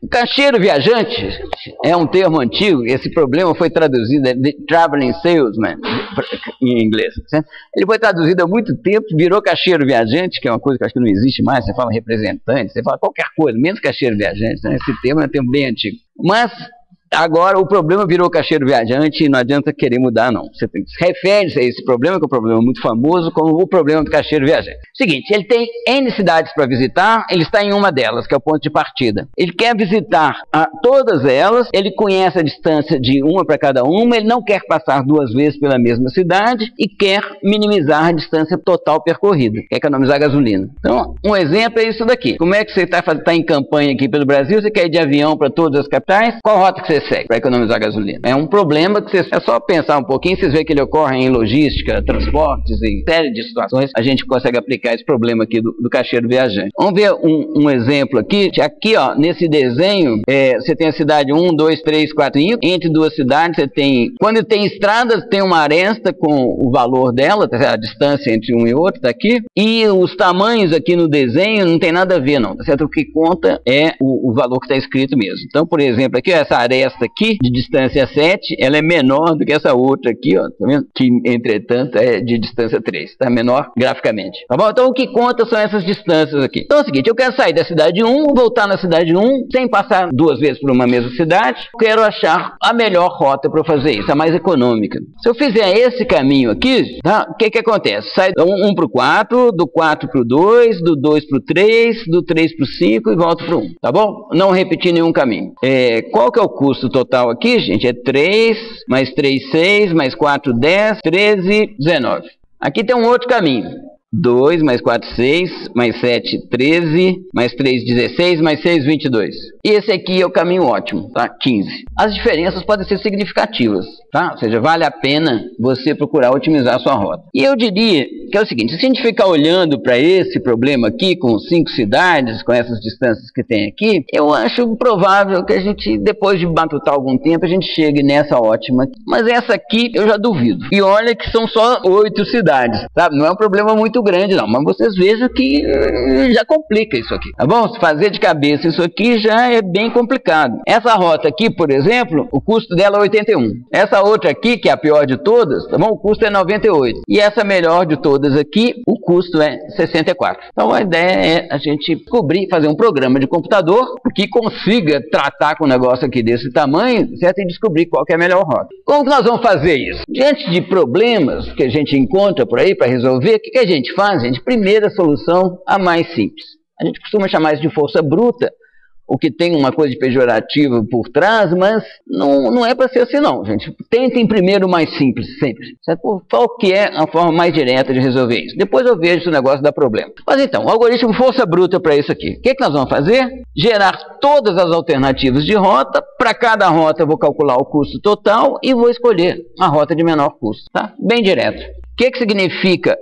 O caixeiro viajante é um termo antigo, esse problema foi traduzido, traveling salesman, em inglês. Certo? Ele foi traduzido há muito tempo, virou caixeiro viajante, que é uma coisa que eu acho que não existe mais, você fala representante, você fala qualquer coisa, menos caixeiro viajante, né? Esse termo é um termo bem antigo. Mas agora o problema virou caixeiro viajante e não adianta querer mudar, não. Você refere-se a esse problema, que é um problema muito famoso, como o problema do caixeiro viajante. Seguinte, ele tem N cidades para visitar, ele está em uma delas, que é o ponto de partida. Ele quer visitar todas elas, ele conhece a distância de uma para cada uma, ele não quer passar duas vezes pela mesma cidade e quer minimizar a distância total percorrida, quer economizar gasolina. Então, um exemplo é isso daqui. Como é que você está em campanha aqui pelo Brasil, você quer ir de avião para todas as capitais, qual rota que você segue para economizar gasolina? É um problema que você, é só pensar um pouquinho, vocês veem que ele ocorre em logística, transportes e série de situações, a gente consegue aplicar esse problema aqui do caixeiro viajante. Vamos ver um exemplo aqui. Aqui, ó, nesse desenho, você tem a cidade 1, 2, 3, 4, 5. Entre duas cidades, você tem... Quando tem estradas, tem uma aresta com o valor dela, a distância entre um e outro, tá aqui. E os tamanhos aqui no desenho não tem nada a ver, não, tá certo? O que conta é o valor que está escrito mesmo. Então, por exemplo, aqui, essa aresta aqui, de distância 7, ela é menor do que essa outra aqui, ó, tá vendo? Que, entretanto, é de distância 3, tá? Menor graficamente. Tá bom? Então, o que conta são essas distâncias aqui. Então, é o seguinte, eu quero sair da cidade 1, voltar na cidade 1, sem passar duas vezes por uma mesma cidade, quero achar a melhor rota para fazer isso, a mais econômica. Se eu fizer esse caminho aqui, tá? O que que acontece? Sai do 1 para o 4, do 4 para o 2, do 2 para o 3, do 3 para o 5 e volto para o 1, tá bom? Não repetir nenhum caminho. Qual que é o custo total aqui, gente? É 3, mais 3, 6, mais 4, 10, 13, 19. Aqui tem um outro caminho. 2, mais 4, 6, mais 7, 13, mais 3, 16, mais 6, 22. E esse aqui é o caminho ótimo, tá? 15. As diferenças podem ser significativas, tá? Ou seja, vale a pena você procurar otimizar a sua rota. E eu diria que é o seguinte, se a gente ficar olhando para esse problema aqui, com 5 cidades, com essas distâncias que tem aqui, eu acho provável que a gente, depois de batutar algum tempo, a gente chegue nessa ótima. Mas essa aqui, eu já duvido. E olha que são só 8 cidades, sabe? Não é um problema muito grande não, mas vocês vejam que já complica isso aqui, tá bom? Se fazer de cabeça isso aqui já é bem complicado. Essa rota aqui, por exemplo, o custo dela é 81. Essa outra aqui, que é a pior de todas, tá bom? O custo é 98. E essa melhor de todas aqui, o custo é 64. Então a ideia é a gente descobrir, fazer um programa de computador que consiga tratar com um negócio aqui desse tamanho, certo? E descobrir qual que é a melhor rota. Como que nós vamos fazer isso? Diante de problemas que a gente encontra por aí para resolver, o que a gente faz, gente? Primeira solução, a mais simples. A gente costuma chamar isso de força bruta, o que tem uma coisa de pejorativa por trás, mas não é para ser assim não, gente. Tentem primeiro o mais simples, sempre. Certo? Qual que é a forma mais direta de resolver isso? Depois eu vejo se o negócio dá problema. Mas então, o algoritmo força bruta para isso aqui. O que nós vamos fazer? Gerar todas as alternativas de rota. Para cada rota eu vou calcular o custo total e vou escolher a rota de menor custo. Tá? Bem direto. O que significa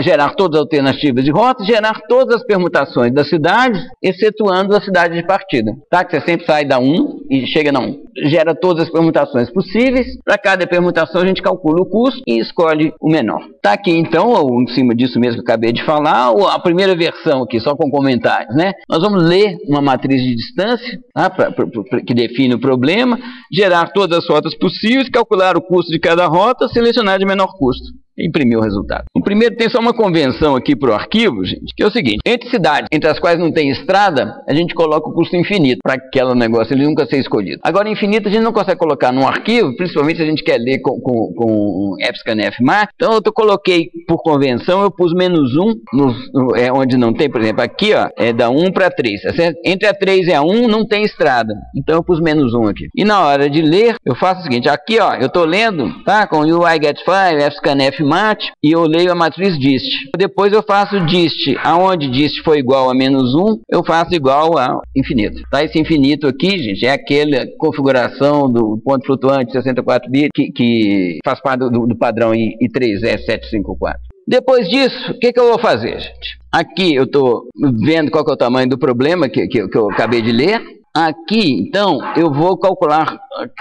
gerar todas as alternativas de rota? Gerar todas as permutações das cidades, excetuando a cidade de partida. Tá? Que você sempre sai da 1 e chega na 1. Gera todas as permutações possíveis. Para cada permutação a gente calcula o custo e escolhe o menor. Tá aqui então, ou em cima disso mesmo que eu acabei de falar, a primeira versão aqui, só com comentários, né? Nós vamos ler uma matriz de distância, tá? Que define o problema, gerar todas as rotas possíveis, calcular o custo de cada rota, selecionar de menor custo. E imprimir o resultado. O primeiro tem só uma convenção aqui para o arquivo, gente, que é o seguinte: entre cidades entre as quais não tem estrada, a gente coloca o custo infinito para aquele negócio, ele nunca ser escolhido. Agora, infinito a gente não consegue colocar num arquivo, principalmente se a gente quer ler com EPSCAN-F-Map. Então eu coloquei por convenção, eu pus -1, onde não tem, por exemplo, aqui ó, é da 1 para 3, tá certo? Entre a 3 e a 1 não tem estrada, então eu pus -1 aqui. E na hora de ler, eu faço o seguinte, aqui ó, eu estou lendo, tá, com UI-GET5, EPSCAN-F-Map, e eu leio a matriz dist. Depois eu faço dist, aonde dist for igual a -1, eu faço igual a infinito. Tá? Esse infinito aqui, gente, é aquela configuração do ponto flutuante 64 bits que faz parte do padrão I3E754. Depois disso, o que eu vou fazer, gente? Aqui eu estou vendo qual que é o tamanho do problema que eu acabei de ler. Aqui, então, eu vou calcular,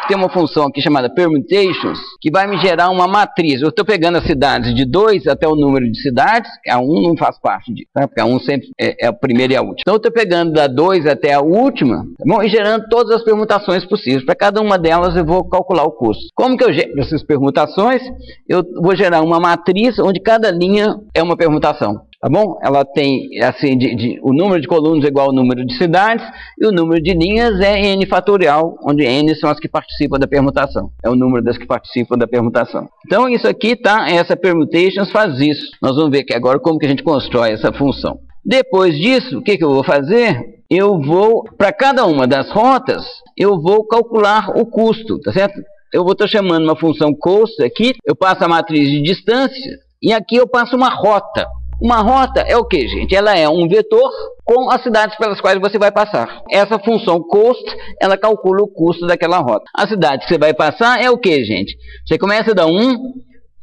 tem uma função aqui chamada permutations, que vai me gerar uma matriz. Eu estou pegando as cidades de 2 até o número de cidades, a 1 não faz parte disso, tá? Porque a 1 sempre é a primeira e a última. Então, eu estou pegando da 2 até a última, tá bom? E gerando todas as permutações possíveis. Para cada uma delas, eu vou calcular o custo. Como que eu gero essas permutações? Eu vou gerar uma matriz onde cada linha é uma permutação. Tá bom? Ela tem, assim, o número de colunas é igual ao número de cidades, e o número de linhas é n fatorial, onde n são as que participam da permutação. É o número das que participam da permutação. Então, isso aqui, tá? Essa permutations faz isso. Nós vamos ver aqui agora como que a gente constrói essa função. Depois disso, o que eu vou fazer? Eu vou, para cada uma das rotas, eu vou calcular o custo, tá certo? Eu vou estar chamando uma função cost aqui, eu passo a matriz de distância, e aqui eu passo uma rota. Uma rota é o que, gente? Ela é um vetor com as cidades pelas quais você vai passar. Essa função cost, ela calcula o custo daquela rota. A cidade que você vai passar é o que, gente? Você começa da 1,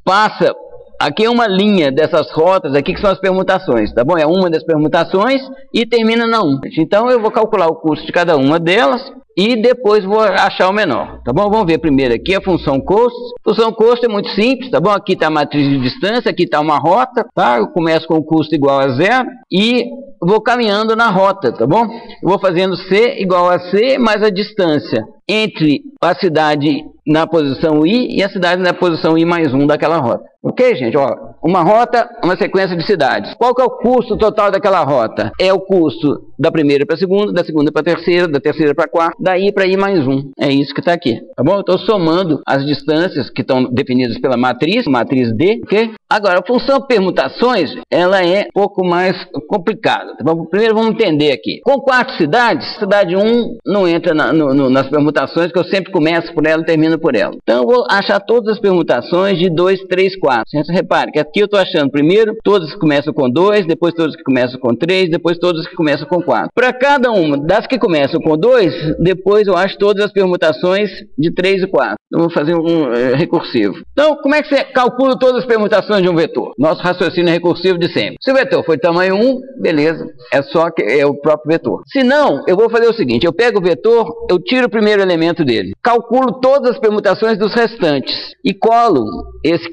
passa... Aqui é uma linha dessas rotas aqui que são as permutações, tá bom? É uma das permutações e termina na 1. Então eu vou calcular o custo de cada uma delas e depois vou achar o menor, tá bom? Vamos ver primeiro aqui a função cost. A função cost é muito simples, tá bom? Aqui está a matriz de distância, aqui está uma rota, tá? Eu começo com o custo igual a 0 e vou caminhando na rota, tá bom? Eu vou fazendo C igual a C mais a distância entre a cidade na posição I e a cidade na posição I mais 1 daquela rota. Ok, gente? Ó, uma rota, uma sequência de cidades. Qual que é o custo total daquela rota? É o custo da primeira para a segunda, da segunda para a terceira, da terceira para a quarta, daí para I mais 1. É isso que está aqui, tá bom? Eu estou somando as distâncias que estão definidas pela matriz D, ok? Agora, a função permutações, ela é um pouco mais complicada, tá bom? Primeiro vamos entender aqui. Com 4 cidades, cidade 1 não entra nas permutações, que eu sempre começo por ela e termino por ela. Então eu vou achar todas as permutações de 2, 3, 4. Você repare que aqui eu estou achando primeiro todas que começam com 2, depois todas que começam com 3, depois todas que começam com 4. Para cada uma das que começam com 2, depois eu acho todas as permutações de 3 e 4. Eu vou fazer um recursivo. Então, como é que você calcula todas as permutações de um vetor? Nosso raciocínio é recursivo de sempre. Se o vetor for de tamanho 1, beleza, é só que é o próprio vetor. Se não, eu vou fazer o seguinte, eu pego o vetor, eu tiro o primeiro elemento dele, calculo todas as permutações dos restantes e colo esse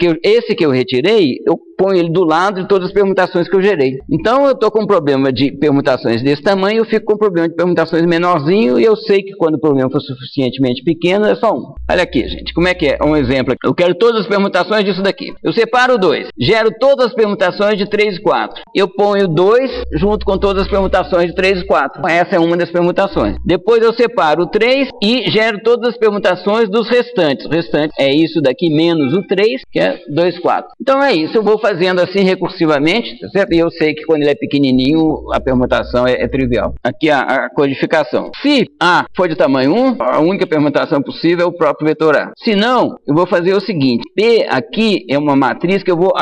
que eu retirei, eu ponho ele do lado de todas as permutações que eu gerei. Então eu estou com um problema de permutações desse tamanho, eu fico com um problema de permutações menorzinho, e eu sei que quando o problema for suficientemente pequeno, é só um. Olha aqui, gente, como é que é? Um exemplo aqui. Eu quero todas as permutações disso daqui. Eu separo 2, gero todas as permutações de 3 e 4. Eu ponho 2 junto com todas as permutações de 3 e 4. Essa é uma das permutações. Depois eu separo o 3 e gero todas as permutações dos restantes. O restante é isso daqui menos o 3, que é 2, 4. Então é isso, eu vou fazendo assim recursivamente, tá certo? E eu sei que quando ele é pequenininho, a permutação é trivial. Aqui a codificação. Se A for de tamanho 1, a única permutação possível é o próprio vetor A. Se não, eu vou fazer o seguinte, P aqui é uma matriz que eu vou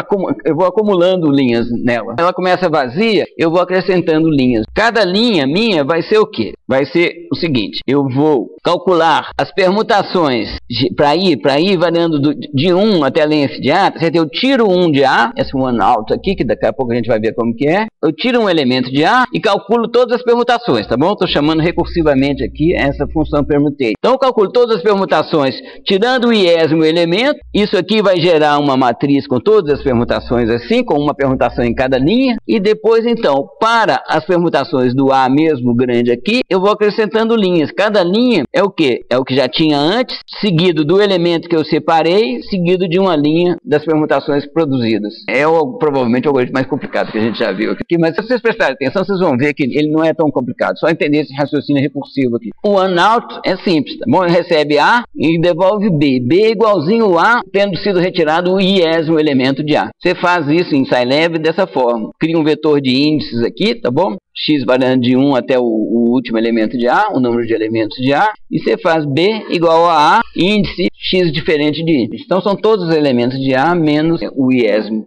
acumulando linhas nela. Ela começa vazia, eu vou acrescentando linhas. Cada linha minha vai ser o quê? Vai ser o seguinte, eu vou calcular as permutações para ir variando de 1 até a length de A, tá certo? Eu tiro 1 de A, esse one out aqui, que daqui a pouco a gente vai ver como que é. Eu tiro um elemento de A e calculo todas as permutações, tá bom? Estou chamando recursivamente aqui essa função permutate. Então eu calculo todas as permutações, tirando o iésimo elemento. Isso aqui vai gerar uma matriz com todas as permutações assim, com uma permutação em cada linha. E depois, então, para as permutações do A mesmo grande aqui, eu vou acrescentando linhas. Cada linha é o quê? É o que já tinha antes, seguido do elemento que eu separei, seguido de uma linha das permutações produzidas. É provavelmente o algoritmo mais complicado que a gente já viu aqui, mas se vocês prestarem atenção, vocês vão ver que ele não é tão complicado. Só entender esse raciocínio recursivo aqui. O one out é simples, tá bom? Ele recebe A e devolve B. B é igualzinho a tendo sido retirado o iésimo elemento de A. Você faz isso em Scilab dessa forma. Cria um vetor de índices aqui, tá bom? X variando de 1 até o último elemento de A, o número de elementos de A, e você faz B igual a índice X diferente de índice. Então são todos os elementos de A menos o iésimo.